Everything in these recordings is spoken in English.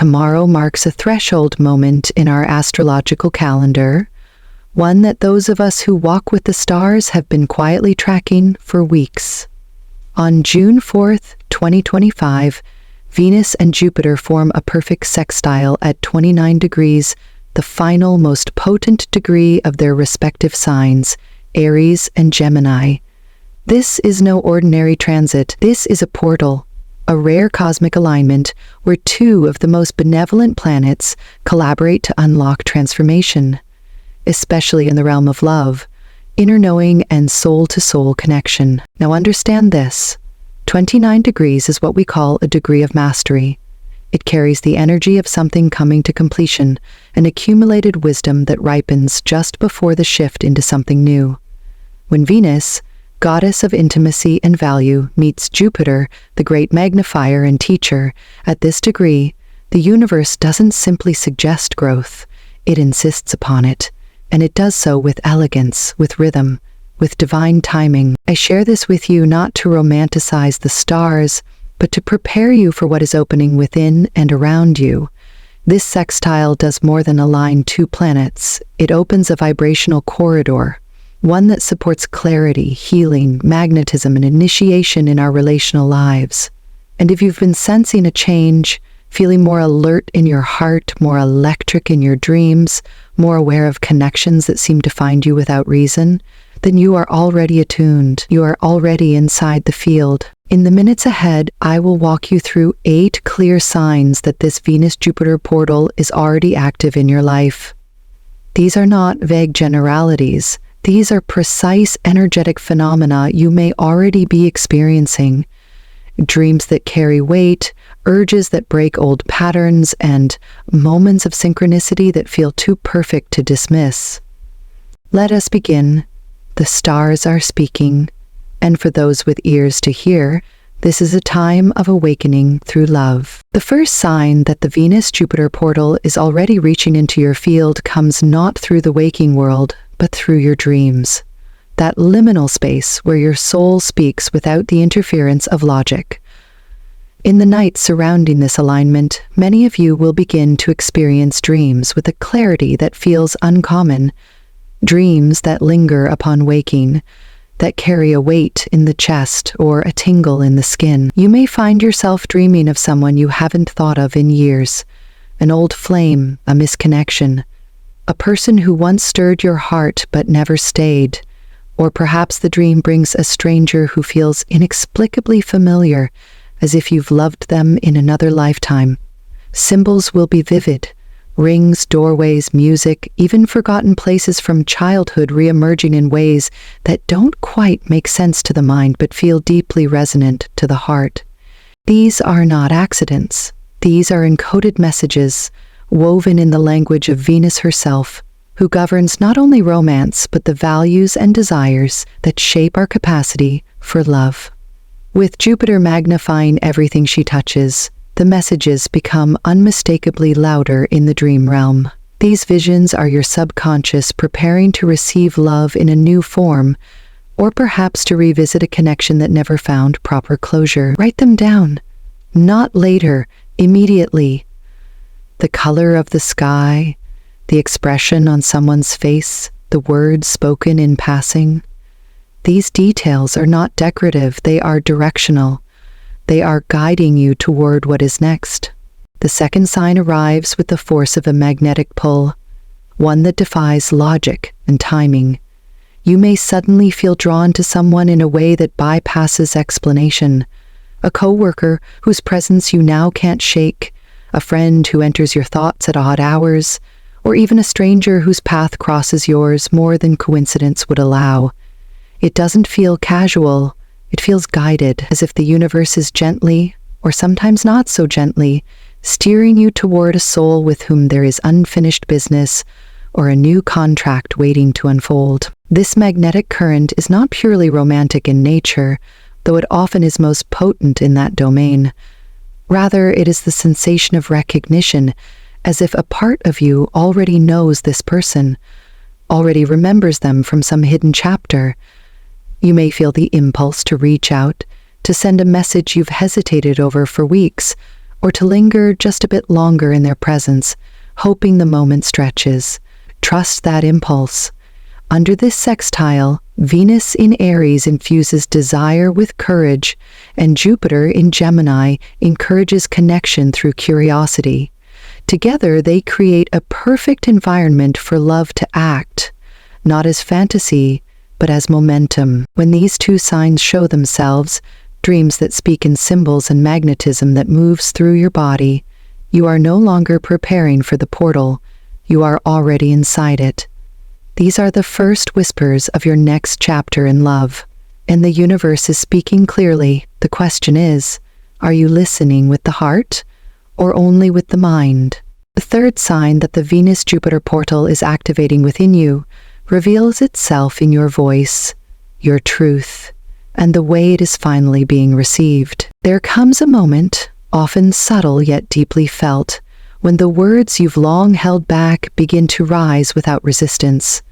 Tomorrow marks a threshold moment in our astrological calendar, one that those of us who walk with the stars have been quietly tracking for weeks. On June 4th, 2025, Venus and Jupiter form a perfect sextile at 29 degrees, the final most potent degree of their respective signs, Aries and Gemini. This is no ordinary transit. This is a portal, a rare cosmic alignment where two of the most benevolent planets collaborate to unlock transformation, especially in the realm of love, inner knowing, and soul-to-soul connection. Now understand this. 29 degrees is what we call a degree of mastery. It carries the energy of something coming to completion, an accumulated wisdom that ripens just before the shift into something new. When Venus, goddess of intimacy and value, meets Jupiter, the great magnifier and teacher, at this degree, the universe doesn't simply suggest growth, it insists upon it. And it does so with elegance, with rhythm, with divine timing. I share this with you not to romanticize the stars, but to prepare you for what is opening within and around you. This sextile does more than align two planets. It opens a vibrational corridor, one that supports clarity, healing, magnetism, and initiation in our relational lives. And if you've been sensing a change, feeling more alert in your heart, more electric in your dreams, more aware of connections that seem to find you without reason, then you are already attuned. You are already inside the field. In the minutes ahead, I will walk you through 8 clear signs that this Venus-Jupiter portal is already active in your life. These are not vague generalities. These are precise energetic phenomena you may already be experiencing. Dreams that carry weight, urges that break old patterns, and moments of synchronicity that feel too perfect to dismiss. Let us begin. The stars are speaking, and for those with ears to hear, this is a time of awakening through love. The first sign that the Venus-Jupiter portal is already reaching into your field comes not through the waking world, but through your dreams. That liminal space where your soul speaks without the interference of logic. In the night surrounding this alignment, many of you will begin to experience dreams with a clarity that feels uncommon, dreams that linger upon waking, that carry a weight in the chest or a tingle in the skin. You may find yourself dreaming of someone you haven't thought of in years, an old flame, a misconnection, a person who once stirred your heart but never stayed. Or perhaps the dream brings a stranger who feels inexplicably familiar, as if you've loved them in another lifetime. Symbols will be vivid. Rings, doorways, music, even forgotten places from childhood re-emerging in ways that don't quite make sense to the mind but feel deeply resonant to the heart. These are not accidents. These are encoded messages, woven in the language of Venus herself, who governs not only romance but the values and desires that shape our capacity for love. With Jupiter magnifying everything she touches, the messages become unmistakably louder in the dream realm. These visions are your subconscious preparing to receive love in a new form, or perhaps to revisit a connection that never found proper closure. Write them down. Not later, immediately. The color of the sky, the expression on someone's face, the words spoken in passing. These details are not decorative, they are directional. They are guiding you toward what is next. The second sign arrives with the force of a magnetic pull, one that defies logic and timing. You may suddenly feel drawn to someone in a way that bypasses explanation. A coworker whose presence you now can't shake, a friend who enters your thoughts at odd hours, or even a stranger whose path crosses yours more than coincidence would allow. It doesn't feel casual. It feels guided, as if the universe is gently, or sometimes not so gently, steering you toward a soul with whom there is unfinished business or a new contract waiting to unfold. This magnetic current is not purely romantic in nature, though it often is most potent in that domain. Rather, it is the sensation of recognition, as if a part of you already knows this person, already remembers them from some hidden chapter. You may feel the impulse to reach out, to send a message you've hesitated over for weeks, or to linger just a bit longer in their presence, hoping the moment stretches. Trust that impulse. Under this sextile, Venus in Aries infuses desire with courage, and Jupiter in Gemini encourages connection through curiosity. Together, they create a perfect environment for love to act, not as fantasy, but as momentum. When these two signs show themselves, dreams that speak in symbols and magnetism that moves through your body, you are no longer preparing for the portal, you are already inside it. These are the first whispers of your next chapter in love, and the universe is speaking clearly. The question is, are you listening with the heart or only with the mind? The third sign that the Venus-Jupiter portal is activating within you reveals itself in your voice, your truth, and the way it is finally being received. There comes a moment, often subtle yet deeply felt, when the words you've long held back begin to rise without resistance.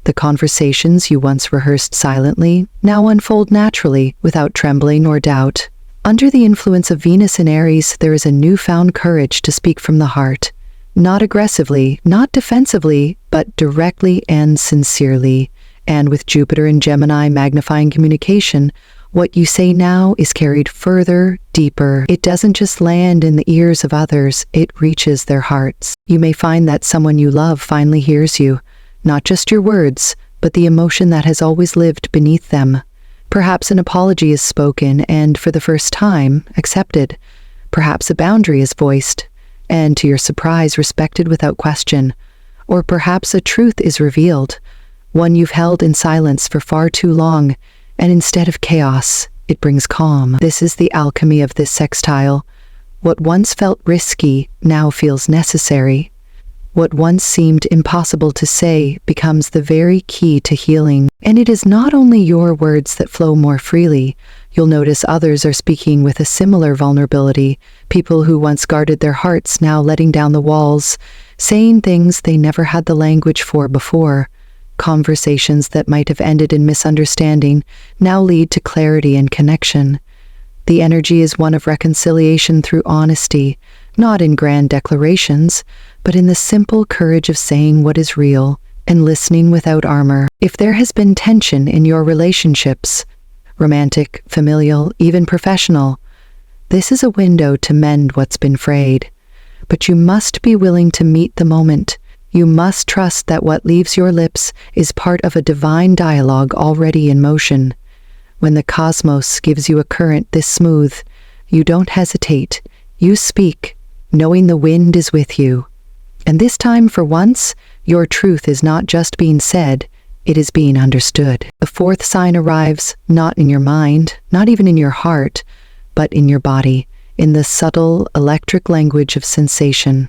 The conversations you once rehearsed silently now unfold naturally without trembling or doubt. Under the influence of Venus in Aries, there is a newfound courage to speak from the heart. Not aggressively, not defensively, but directly and sincerely. And with Jupiter and Gemini magnifying communication, what you say now is carried further, deeper. It doesn't just land in the ears of others, it reaches their hearts. You may find that someone you love finally hears you, not just your words, but the emotion that has always lived beneath them. Perhaps an apology is spoken and, for the first time, accepted. Perhaps a boundary is voiced, and to your surprise, respected without question. Or perhaps a truth is revealed, one you've held in silence for far too long, and instead of chaos, it brings calm. This is the alchemy of this sextile. What once felt risky now feels necessary. What once seemed impossible to say becomes the very key to healing. And it is not only your words that flow more freely. You'll notice others are speaking with a similar vulnerability. People who once guarded their hearts now letting down the walls, saying things they never had the language for before. Conversations that might have ended in misunderstanding now lead to clarity and connection. The energy is one of reconciliation through honesty, not in grand declarations, but in the simple courage of saying what is real and listening without armor. If there has been tension in your relationships, romantic, familial, even professional, this is a window to mend what's been frayed. But you must be willing to meet the moment. You must trust that what leaves your lips is part of a divine dialogue already in motion. When the cosmos gives you a current this smooth, you don't hesitate. You speak, knowing the wind is with you. And this time, for once, your truth is not just being said, it is being understood. The fourth sign arrives, not in your mind, not even in your heart, but in your body, in the subtle, electric language of sensation.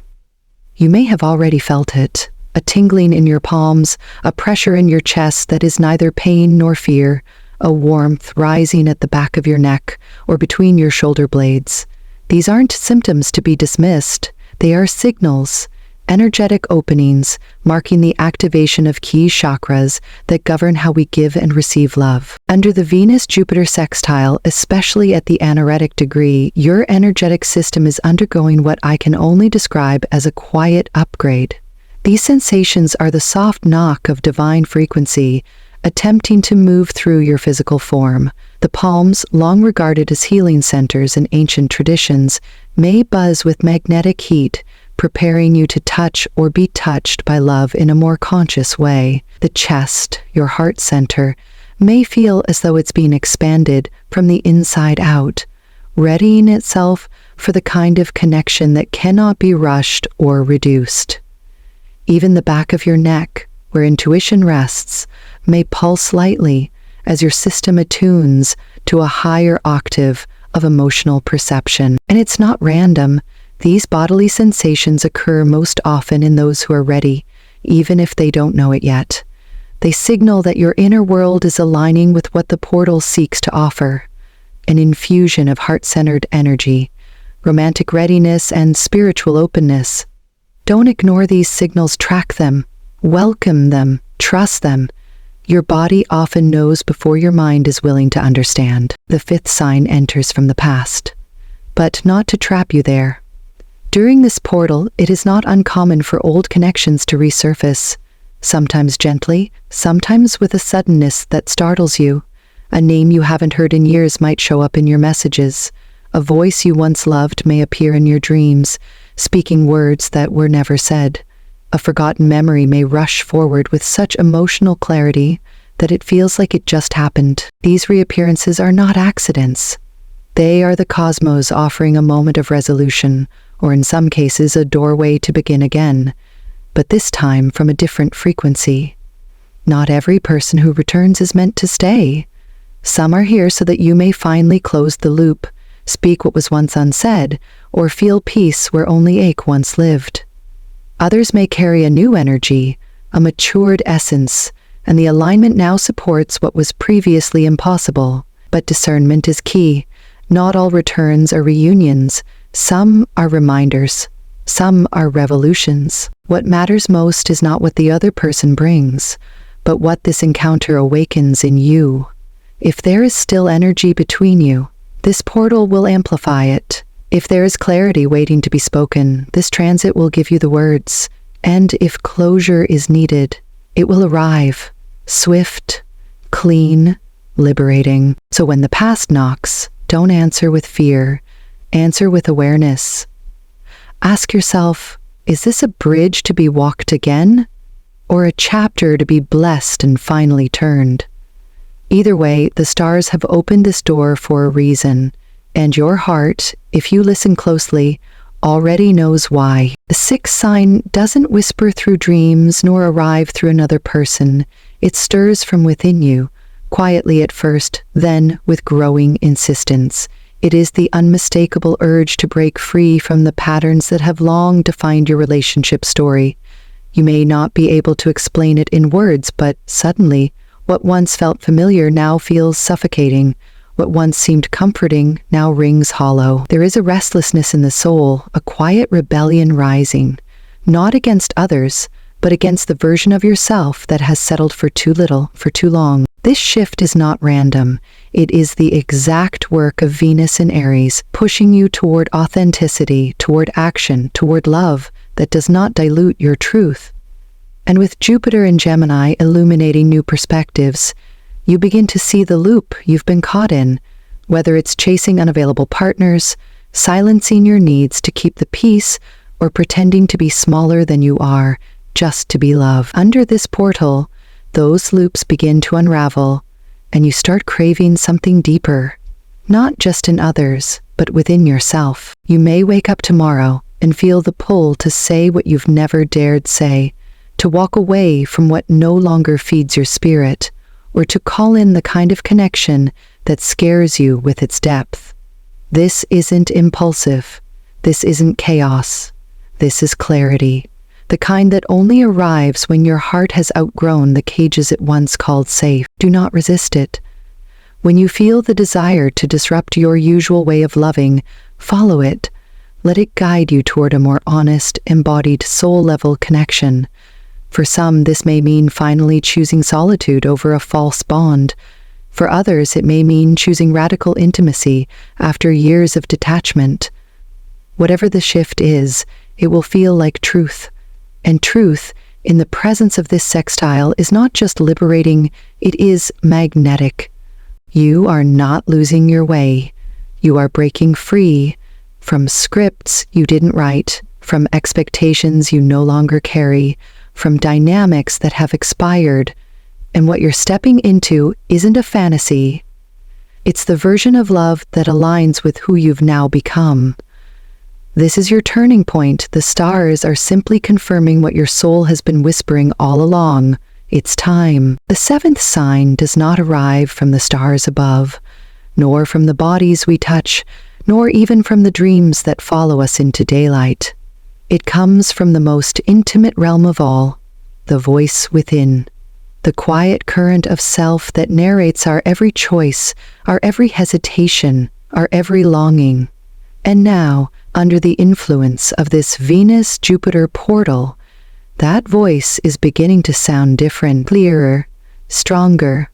You may have already felt it, a tingling in your palms, a pressure in your chest that is neither pain nor fear, a warmth rising at the back of your neck or between your shoulder blades. These aren't symptoms to be dismissed, they are signals, energetic openings marking the activation of key chakras that govern how we give and receive love. Under the Venus-Jupiter sextile, especially at the anaretic degree, your energetic system is undergoing what I can only describe as a quiet upgrade. These sensations are the soft knock of divine frequency, attempting to move through your physical form. The palms, long regarded as healing centers in ancient traditions, may buzz with magnetic heat, preparing you to touch or be touched by love in a more conscious way. The chest, your heart center, may feel as though it's being expanded from the inside out, readying itself for the kind of connection that cannot be rushed or reduced. Even the back of your neck, where intuition rests, may pulse lightly as your system attunes to a higher octave of emotional perception. And it's not random. These bodily sensations occur most often in those who are ready, even if they don't know it yet. They signal that your inner world is aligning with what the portal seeks to offer, an infusion of heart-centered energy, romantic readiness, and spiritual openness. Don't ignore these signals, track them, welcome them, trust them. Your body often knows before your mind is willing to understand. The fifth sign enters from the past, but not to trap you there. During this portal, it is not uncommon for old connections to resurface, sometimes gently, sometimes with a suddenness that startles you. A name you haven't heard in years might show up in your messages. A voice you once loved may appear in your dreams, speaking words that were never said. A forgotten memory may rush forward with such emotional clarity that it feels like it just happened. These reappearances are not accidents. They are the cosmos offering a moment of resolution, or in some cases a doorway to begin again, but this time from a different frequency. Not every person who returns is meant to stay. Some are here so that you may finally close the loop, speak what was once unsaid, or feel peace where only ache once lived. Others may carry a new energy, a matured essence, and the alignment now supports what was previously impossible. But discernment is key. Not all returns are reunions. Some are reminders. Some are revolutions. What matters most is not what the other person brings, but what this encounter awakens in you. If there is still energy between you, this portal will amplify it. If there is clarity waiting to be spoken, this transit will give you the words. And if closure is needed, it will arrive, swift, clean, liberating. So when the past knocks, don't answer with fear, answer with awareness. Ask yourself, is this a bridge to be walked again, or a chapter to be blessed and finally turned? Either way, the stars have opened this door for a reason, and your heart, if you listen closely, already knows why. The sixth sign doesn't whisper through dreams nor arrive through another person. It stirs from within you, quietly at first, then with growing insistence. It is the unmistakable urge to break free from the patterns that have long defined your relationship story. You may not be able to explain it in words, but suddenly, what once felt familiar now feels suffocating. What once seemed comforting now rings hollow. There is a restlessness in the soul, a quiet rebellion rising, not against others, but against the version of yourself that has settled for too little, for too long. This shift is not random. It is the exact work of Venus in Aries, pushing you toward authenticity, toward action, toward love that does not dilute your truth. And with Jupiter in Gemini illuminating new perspectives, you begin to see the loop you've been caught in, whether it's chasing unavailable partners, silencing your needs to keep the peace, or pretending to be smaller than you are, just to be loved. Under this portal, those loops begin to unravel, and you start craving something deeper, not just in others, but within yourself. You may wake up tomorrow and feel the pull to say what you've never dared say, to walk away from what no longer feeds your spirit, or to call in the kind of connection that scares you with its depth. This isn't impulsive. This isn't chaos. This is clarity, the kind that only arrives when your heart has outgrown the cages it once called safe. Do not resist it. When you feel the desire to disrupt your usual way of loving, follow it. Let it guide you toward a more honest, embodied, soul-level connection. For some, this may mean finally choosing solitude over a false bond. For others, it may mean choosing radical intimacy after years of detachment. Whatever the shift is, it will feel like truth. And truth, in the presence of this sextile, is not just liberating, it is magnetic. You are not losing your way. You are breaking free from scripts you didn't write, from expectations you no longer carry, from dynamics that have expired. And what you're stepping into isn't a fantasy. It's the version of love that aligns with who you've now become. This is your turning point. The stars are simply confirming what your soul has been whispering all along. It's time. The seventh sign does not arrive from the stars above, nor from the bodies we touch, nor even from the dreams that follow us into daylight. It comes from the most intimate realm of all, the voice within, the quiet current of self that narrates our every choice, our every hesitation, our every longing. And now, under the influence of this Venus-Jupiter portal, that voice is beginning to sound different, clearer, stronger,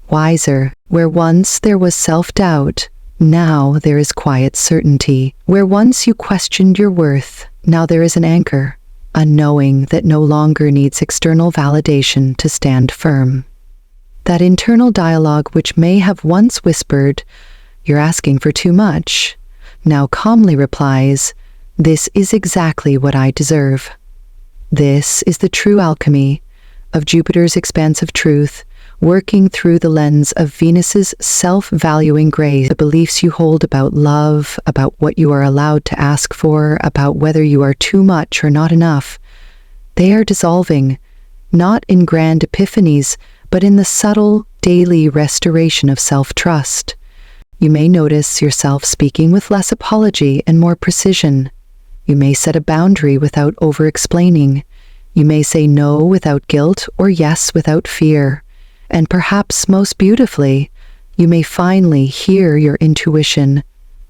wiser. Where once there was self-doubt, Now there is quiet certainty. Where once you questioned your worth, now there is an anchor, a knowing that no longer needs external validation to stand firm. That internal dialogue which may have once whispered, "You're asking for too much," now calmly replies, "This is exactly what I deserve." This is the true alchemy of Jupiter's expansive truth, working through the lens of Venus's self-valuing grace. The beliefs you hold about love, about what you are allowed to ask for, about whether you are too much or not enough, they are dissolving, not in grand epiphanies, but in the subtle, daily restoration of self-trust. You may notice yourself speaking with less apology and more precision. You may set a boundary without over-explaining. You may say no without guilt or yes without fear. And perhaps most beautifully, you may finally hear your intuition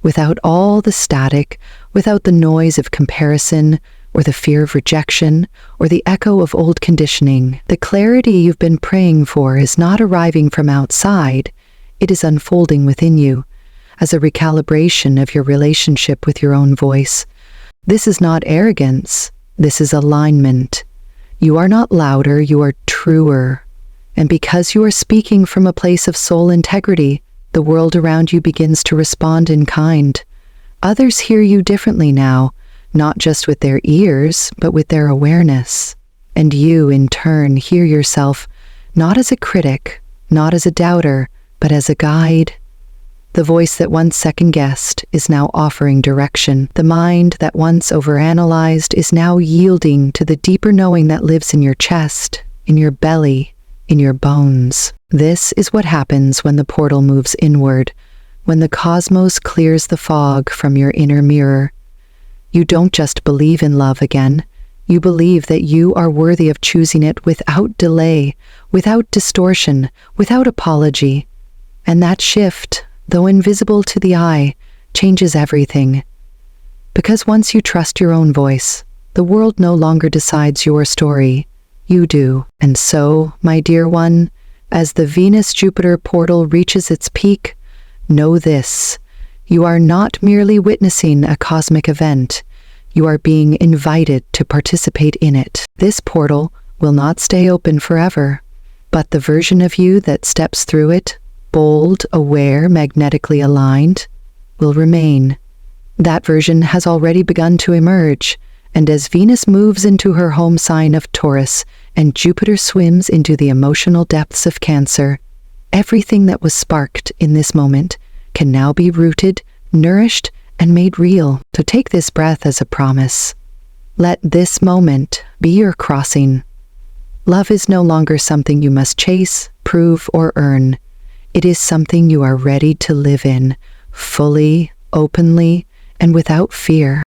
without all the static, without the noise of comparison or the fear of rejection or the echo of old conditioning. The clarity you've been praying for is not arriving from outside, it is unfolding within you as a recalibration of your relationship with your own voice. This is not arrogance, this is alignment. You are not louder, you are truer. And because you are speaking from a place of soul integrity, the world around you begins to respond in kind. Others hear you differently now, not just with their ears, but with their awareness. And you, in turn, hear yourself not as a critic, not as a doubter, but as a guide. The voice that once second-guessed is now offering direction. The mind that once overanalyzed is now yielding to the deeper knowing that lives in your chest, in your belly, in your bones. This is what happens when the portal moves inward, when the cosmos clears the fog from your inner mirror. You don't just believe in love again, you believe that you are worthy of choosing it without delay, without distortion, without apology. And that shift, though invisible to the eye, changes everything. Because once you trust your own voice, the world no longer decides your story. You do. And so, my dear one, as the Venus-Jupiter portal reaches its peak, know this: you are not merely witnessing a cosmic event, you are being invited to participate in it. This portal will not stay open forever, but the version of you that steps through it, bold, aware, magnetically aligned, will remain. That version has already begun to emerge, and as Venus moves into her home sign of Taurus and Jupiter swims into the emotional depths of Cancer, everything that was sparked in this moment can now be rooted, nourished, and made real. So take this breath as a promise. Let this moment be your crossing. Love is no longer something you must chase, prove, or earn. It is something you are ready to live in, fully, openly, and without fear.